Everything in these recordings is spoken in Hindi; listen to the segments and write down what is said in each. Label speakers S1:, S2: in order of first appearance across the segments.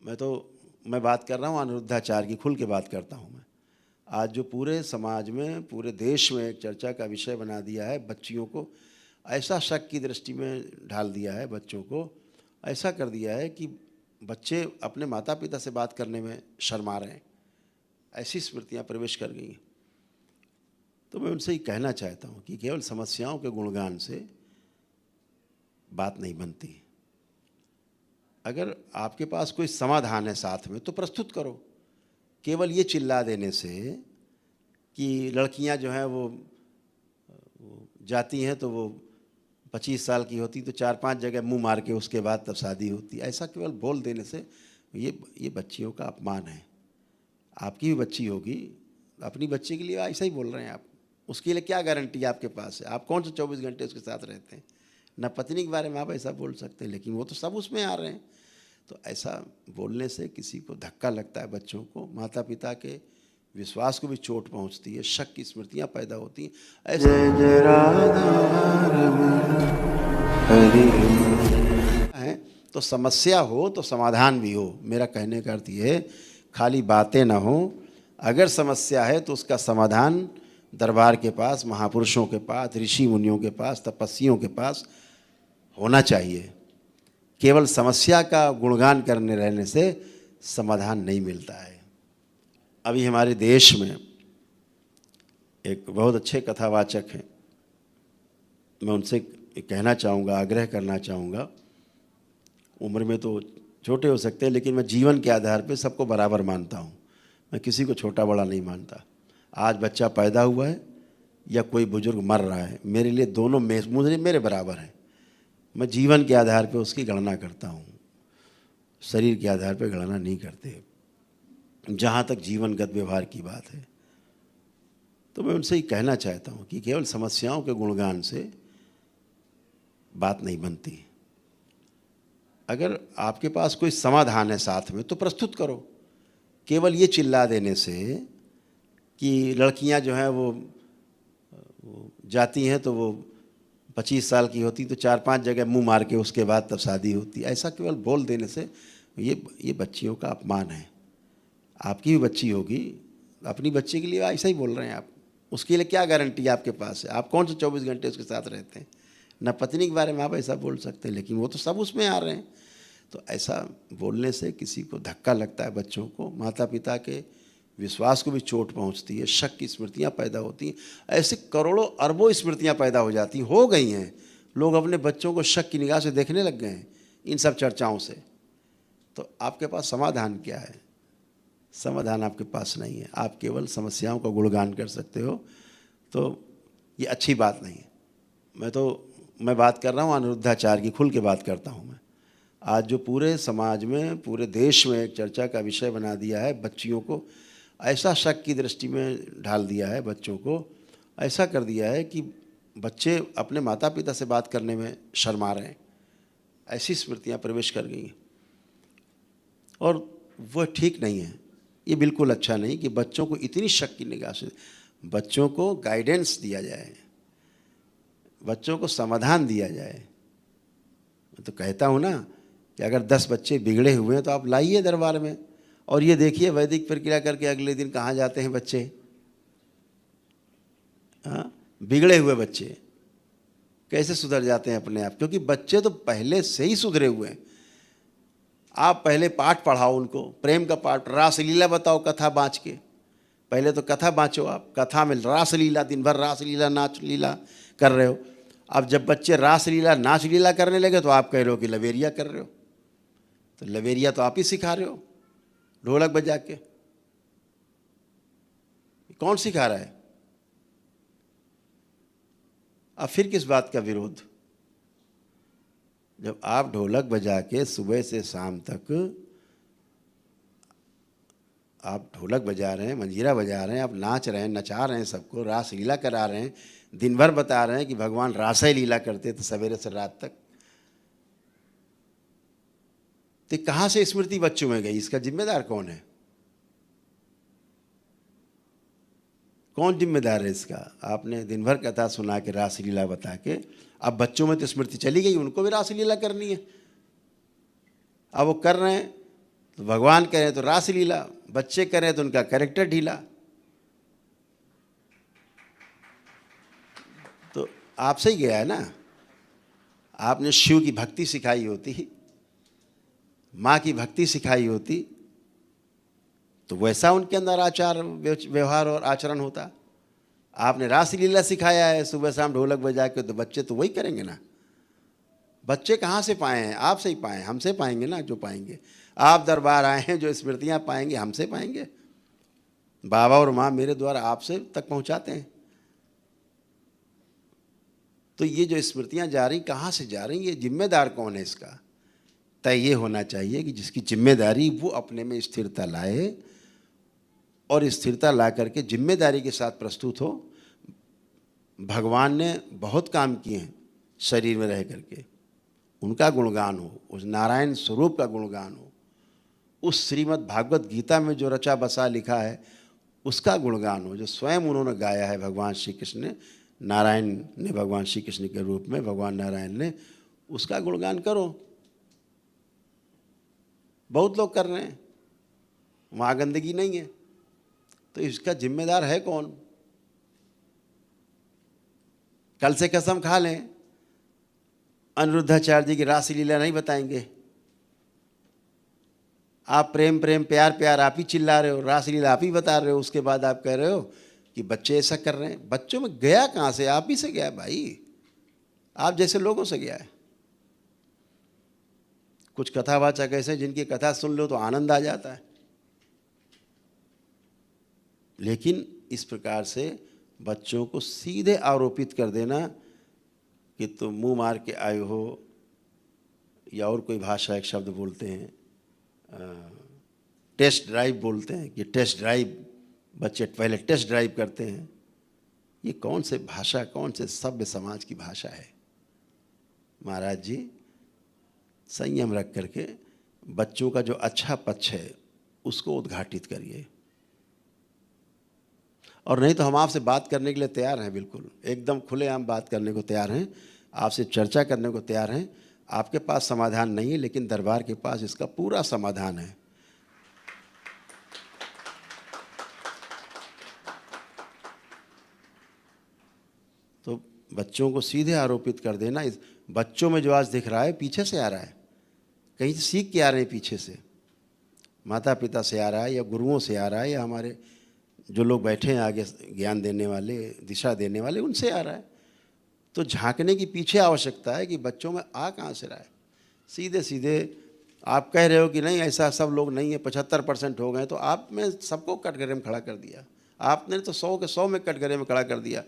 S1: मैं बात कर रहा हूँ अनिरुद्धाचार्य की, खुल के बात करता हूँ मैं। आज जो पूरे समाज में, पूरे देश में एक चर्चा का विषय बना दिया है, बच्चियों को ऐसा शक की दृष्टि में ढाल दिया है, बच्चों को ऐसा कर दिया है कि बच्चे अपने माता पिता से बात करने में शर्मा रहे हैं, ऐसी स्मृतियाँ प्रवेश कर गई हैं। तो मैं उनसे ये कहना चाहता हूँ कि केवल समस्याओं के गुणगान से बात नहीं बनती। अगर आपके पास कोई समाधान है साथ में तो प्रस्तुत करो। केवल ये चिल्ला देने से कि लड़कियां जो हैं वो जाती हैं तो वो 25 साल की होती तो 4-5 जगह मुंह मार के उसके बाद तब शादी होती, ऐसा केवल बोल देने से ये बच्चियों का अपमान है। आपकी भी बच्ची होगी, अपनी बच्ची के लिए ऐसा ही बोल रहे हैं आप। उसके लिए क्या गारंटी आपके पास है? आप कौन से 24 घंटे उसके साथ रहते हैं? न पत्नी के बारे में आप ऐसा बोल सकते हैं, लेकिन वो तो सब उसमें आ रहे हैं। तो ऐसा बोलने से किसी को धक्का लगता है, बच्चों को, माता पिता के विश्वास को भी चोट पहुंचती है, शक की स्मृतियां पैदा होती हैं। ऐसे हैं तो समस्या हो तो समाधान भी हो। मेरा कहने का अर्थ ये है, खाली बातें ना हो। अगर समस्या है तो उसका समाधान दरबार के पास, महापुरुषों के पास, ऋषि मुनियों के पास, तपस्वियों के पास होना चाहिए। केवल समस्या का गुणगान करने रहने से समाधान नहीं मिलता है। अभी हमारे देश में एक बहुत अच्छे कथावाचक हैं, मैं उनसे कहना चाहूँगा, आग्रह करना चाहूँगा। उम्र में तो छोटे हो सकते हैं, लेकिन मैं जीवन के आधार पे सबको बराबर मानता हूँ। मैं किसी को छोटा बड़ा नहीं मानता। आज बच्चा पैदा हुआ है या कोई बुजुर्ग मर रहा है, मेरे लिए दोनों मेरे बराबर हैं। मैं जीवन के आधार पे उसकी गणना करता हूँ, शरीर के आधार पे गणना नहीं करते, जहाँ तक जीवनगत व्यवहार की बात है। तो मैं उनसे ही कहना चाहता हूँ कि केवल समस्याओं के गुणगान से बात नहीं बनती। अगर आपके पास कोई समाधान है साथ में तो प्रस्तुत करो। केवल ये चिल्ला देने से कि लड़कियां जो हैं वो जाती हैं तो वो 25 साल की होती तो 4-5 जगह मुंह मार के उसके बाद तब शादी होती, ऐसा केवल बोल देने से ये बच्चियों का अपमान है। आपकी भी बच्ची होगी, अपनी बच्ची के लिए ऐसा ही बोल रहे हैं आप। उसके लिए क्या गारंटी आपके पास है? आप कौन से 24 घंटे उसके साथ रहते हैं? न पत्नी के बारे में आप ऐसा बोल सकते हैं, लेकिन वो तो सब उसमें आ रहे हैं। तो ऐसा बोलने से किसी को धक्का लगता है, बच्चों को, माता पिता के विश्वास को भी चोट पहुंचती है, शक की स्मृतियां पैदा होती हैं। ऐसे करोड़ों अरबों स्मृतियां पैदा हो जाती, हो गई हैं। लोग अपने बच्चों को शक की निगाह से देखने लग गए हैं इन सब चर्चाओं से। तो आपके पास समाधान क्या है? समाधान आपके पास नहीं है। आप केवल समस्याओं का गुणगान कर सकते हो, तो ये अच्छी बात नहीं है। मैं बात कर रहा हूँ अनिरुद्धाचार्य की, खुल के बात करता हूँ मैं। आज जो पूरे समाज में, पूरे देश में एक चर्चा का विषय बना दिया है, बच्चियों को ऐसा शक की दृष्टि में ढाल दिया है, बच्चों को ऐसा कर दिया है कि बच्चे अपने माता पिता से बात करने में शर्मा रहे हैं, ऐसी स्मृतियाँ प्रवेश कर गई हैं। और वह ठीक नहीं है, ये बिल्कुल अच्छा नहीं कि बच्चों को इतनी शक की निगाह से, बच्चों को गाइडेंस दिया जाए, बच्चों को समाधान दिया जाए। मैं तो कहता हूँ ना कि अगर 10 बच्चे बिगड़े हुए हैं तो आप लाइए दरबार में, और ये देखिए वैदिक प्रक्रिया करके अगले दिन कहाँ जाते हैं बच्चे। हाँ, बिगड़े हुए बच्चे कैसे सुधर जाते हैं अपने आप, क्योंकि बच्चे तो पहले से ही सुधरे हुए हैं। आप पहले पाठ पढ़ाओ उनको, प्रेम का पाठ, रासलीला बताओ, कथा बाँच के। पहले तो कथा बाँचो आप, कथा में रासलीला, दिन भर रासलीला नाच लीला कर रहे हो। अब जब बच्चे रासलीला नाच लीला करने लगे तो आप कह रहे हो कि लवेरिया कर रहे हो। तो लवेरिया तो आप ही सिखा रहे हो, ढोलक बजा के। कौन सिखा रहा है? अब फिर किस बात का विरोध? जब आप ढोलक बजा के सुबह से शाम तक आप ढोलक बजा रहे हैं, मंजीरा बजा रहे हैं, आप नाच रहे हैं, नचा रहे हैं, सबको रास लीला करा रहे हैं, दिन भर बता रहे हैं कि भगवान रास लीला करते थे सवेरे से रात तक, तो कहाँ से स्मृति बच्चों में गई? इसका जिम्मेदार कौन है? कौन जिम्मेदार है इसका? आपने दिन भर कथा सुना के, रासलीला बता के, अब बच्चों में तो स्मृति चली गई, उनको भी रासलीला करनी है। अब वो कर रहे हैं तो भगवान करें तो रासलीला, बच्चे करें तो उनका कैरेक्टर ढीला। तो आपसे ही गया है ना। आपने शिव की भक्ति सिखाई होती, माँ की भक्ति सिखाई होती, तो वैसा उनके अंदर आचार व्यवहार और आचरण होता। आपने रासलीला सिखाया है सुबह शाम ढोलक बजा के, तो बच्चे तो वही करेंगे ना। बच्चे कहाँ से पाए हैं? आपसे ही पाए हैं, हमसे पाएंगे ना जो पाएंगे। आप दरबार आए हैं, जो स्मृतियाँ पाएंगे हमसे पाएंगे। बाबा और माँ मेरे द्वारा आपसे तक पहुँचाते हैं। तो ये जो स्मृतियाँ जा रही, कहाँ से जा रही, ये जिम्मेदार कौन है इसका? तय ये होना चाहिए कि जिसकी जिम्मेदारी वो अपने में स्थिरता लाए, और स्थिरता ला करके जिम्मेदारी के साथ प्रस्तुत हो। भगवान ने बहुत काम किए हैं शरीर में रह करके, उनका गुणगान हो, उस नारायण स्वरूप का गुणगान हो, उस श्रीमद् भागवत गीता में जो रचा बसा लिखा है उसका गुणगान हो, जो स्वयं उन्होंने गाया है भगवान श्री कृष्ण ने, नारायण ने भगवान श्री कृष्ण के रूप में, भगवान नारायण ने, उसका गुणगान करो। बहुत लोग कर रहे हैं, वहाँ गंदगी नहीं है, तो इसका जिम्मेदार है कौन? कल से कसम खा लें अनिरुद्धाचार्य जी की रासलीला नहीं बताएंगे। आप प्रेम प्रेम प्यार प्यार आप ही चिल्ला रहे हो, रासलीला आप ही बता रहे हो, उसके बाद आप कह रहे हो कि बच्चे ऐसा कर रहे हैं। बच्चों में गया कहाँ से? आप ही से गया भाई, आप जैसे लोगों से गया है। कुछ कथावाचक ऐसे जिनकी कथा सुन लो तो आनंद आ जाता है, लेकिन इस प्रकार से बच्चों को सीधे आरोपित कर देना कि तुम मुंह मार के आए हो, या और कोई भाषा एक शब्द बोलते हैं, टेस्ट ड्राइव बोलते हैं कि टेस्ट ड्राइव, बच्चे पहले टेस्ट ड्राइव करते हैं। ये कौन से भाषा, कौन से सभ्य समाज की भाषा है? महाराज जी संयम रख करके बच्चों का जो अच्छा पक्ष है उसको उद्घाटित करिए, और नहीं तो हम आपसे बात करने के लिए तैयार हैं, बिल्कुल एकदम खुलेआम बात करने को तैयार हैं, आपसे चर्चा करने को तैयार हैं। आपके पास समाधान नहीं है, लेकिन दरबार के पास इसका पूरा समाधान है। तो बच्चों को सीधे आरोपित कर देना, इस बच्चों में जो आज दिख रहा है पीछे से आ रहा है, कहीं से सीख के आ रहे हैं, पीछे से माता पिता से आ रहा है, या गुरुओं से आ रहा है, या हमारे जो लोग बैठे हैं आगे ज्ञान देने वाले, दिशा देने वाले, उनसे आ रहा है। तो झांकने की पीछे आवश्यकता है कि बच्चों में आ कहाँ से रहा है। सीधे सीधे आप कह रहे हो कि नहीं ऐसा सब लोग नहीं है, 75% हो गए, तो आप में सबको कटघरे में खड़ा कर दिया। आपने तो 100 के 100 में कटघरे में खड़ा कर दिया।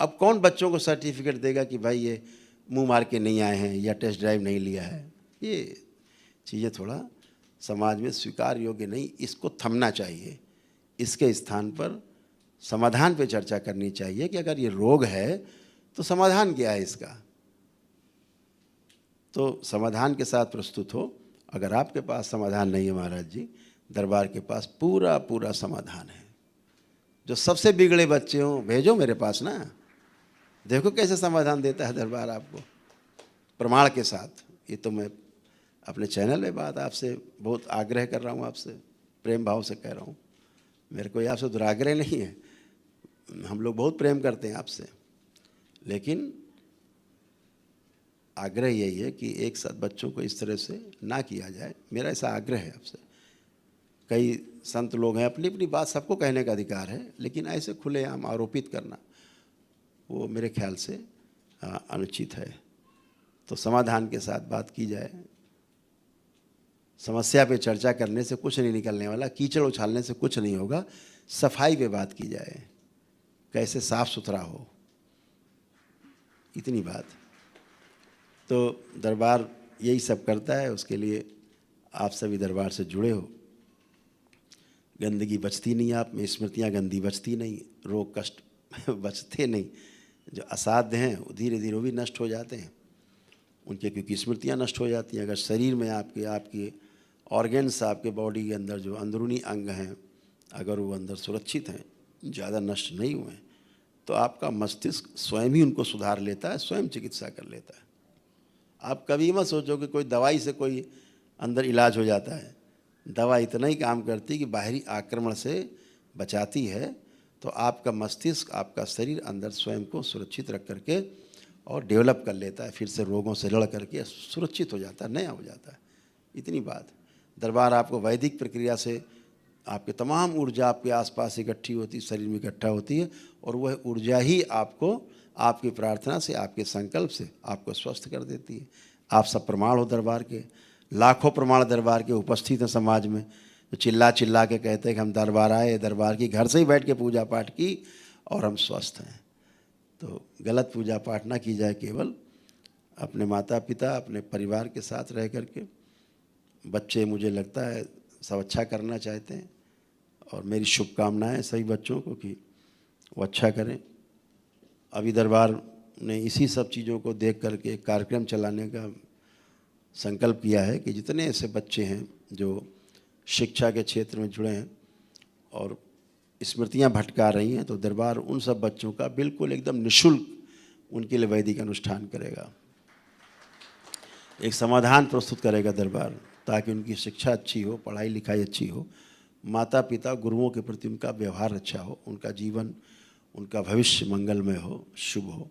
S1: अब कौन बच्चों को सर्टिफिकेट देगा कि भाई ये मुंह मार के नहीं आए हैं या टेस्ट ड्राइव नहीं लिया है? ये चीज़ें थोड़ा समाज में स्वीकार योग्य नहीं, इसको थमना चाहिए। इसके स्थान पर समाधान पे चर्चा करनी चाहिए कि अगर ये रोग है तो समाधान क्या है इसका, तो समाधान के साथ प्रस्तुत हो। अगर आपके पास समाधान नहीं है महाराज जी, दरबार के पास पूरा पूरा समाधान है। जो सबसे बिगड़े बच्चे हों भेजो मेरे पास ना, देखो कैसे समाधान देता है दरबार आपको प्रमाण के साथ। ये तो मैं अपने चैनल में बात आपसे बहुत आग्रह कर रहा हूँ, आपसे प्रेम भाव से कह रहा हूँ, मेरे को आपसे दुराग्रह नहीं है, हम लोग बहुत प्रेम करते हैं आपसे, लेकिन आग्रह यही है कि एक साथ बच्चों को इस तरह से ना किया जाए। मेरा ऐसा आग्रह है आपसे। कई संत लोग हैं, अपनी अपनी बात सबको कहने का अधिकार है, लेकिन ऐसे खुलेआम आरोपित करना वो मेरे ख्याल से अनुचित है। तो समाधान के साथ बात की जाए। समस्या पे चर्चा करने से कुछ नहीं निकलने वाला, कीचड़ उछालने से कुछ नहीं होगा। सफाई पे बात की जाए, कैसे साफ सुथरा हो, इतनी बात। तो दरबार यही सब करता है, उसके लिए आप सभी दरबार से जुड़े हो। गंदगी बचती नहीं आप में, स्मृतियाँ गंदी बचती नहीं, रोग कष्ट बचते नहीं। जो असाध्य हैं वो धीरे धीरे वो भी नष्ट हो जाते हैं उनके, क्योंकि स्मृतियाँ नष्ट हो जाती हैं। अगर शरीर में आपके ऑर्गेन्स, आपके बॉडी के अंदर जो अंदरूनी अंग हैं, अगर वो अंदर सुरक्षित हैं, ज़्यादा नष्ट नहीं हुए, तो आपका मस्तिष्क स्वयं ही उनको सुधार लेता है, स्वयं चिकित्सा कर लेता है। आप कभी मत सोचो कि कोई दवाई से कोई अंदर इलाज हो जाता है। दवा इतना ही काम करती है कि बाहरी आक्रमण से बचाती है, तो आपका मस्तिष्क, आपका शरीर अंदर स्वयं को सुरक्षित रख करके और डेवलप कर लेता है, फिर से रोगों से लड़ करके सुरक्षित हो जाता है, नया हो जाता है। इतनी बात। दरबार आपको वैदिक प्रक्रिया से आपके तमाम ऊर्जा आपके आसपास इकट्ठी होती, शरीर में इकट्ठा होती है, और वह ऊर्जा ही आपको आपकी प्रार्थना से, आपके संकल्प से आपको स्वस्थ कर देती है। आप सब प्रमाण हो दरबार के, लाखों प्रमाण दरबार के उपस्थित हैं समाज में, जो चिल्ला चिल्ला के कहते हैं कि हम दरबार आए, दरबार की, घर से ही बैठ के पूजा पाठ की और हम स्वस्थ हैं। तो गलत पूजा पाठ ना की जाए, केवल अपने माता पिता, अपने परिवार के साथ रह करके। बच्चे, मुझे लगता है सब अच्छा करना चाहते हैं, और मेरी शुभकामनाएं सभी बच्चों को कि वो अच्छा करें। अभी दरबार ने इसी सब चीज़ों को देख करके एक कार्यक्रम चलाने का संकल्प किया है कि जितने ऐसे बच्चे हैं जो शिक्षा के क्षेत्र में जुड़े हैं और स्मृतियां भटका रही हैं, तो दरबार उन सब बच्चों का बिल्कुल एकदम निःशुल्क उनके लिए वैदिक अनुष्ठान करेगा, एक समाधान प्रस्तुत करेगा दरबार, ताकि उनकी शिक्षा अच्छी हो, पढ़ाई लिखाई अच्छी हो, माता पिता गुरुओं के प्रति उनका व्यवहार अच्छा हो, उनका जीवन, उनका भविष्य मंगलमय हो, शुभ हो।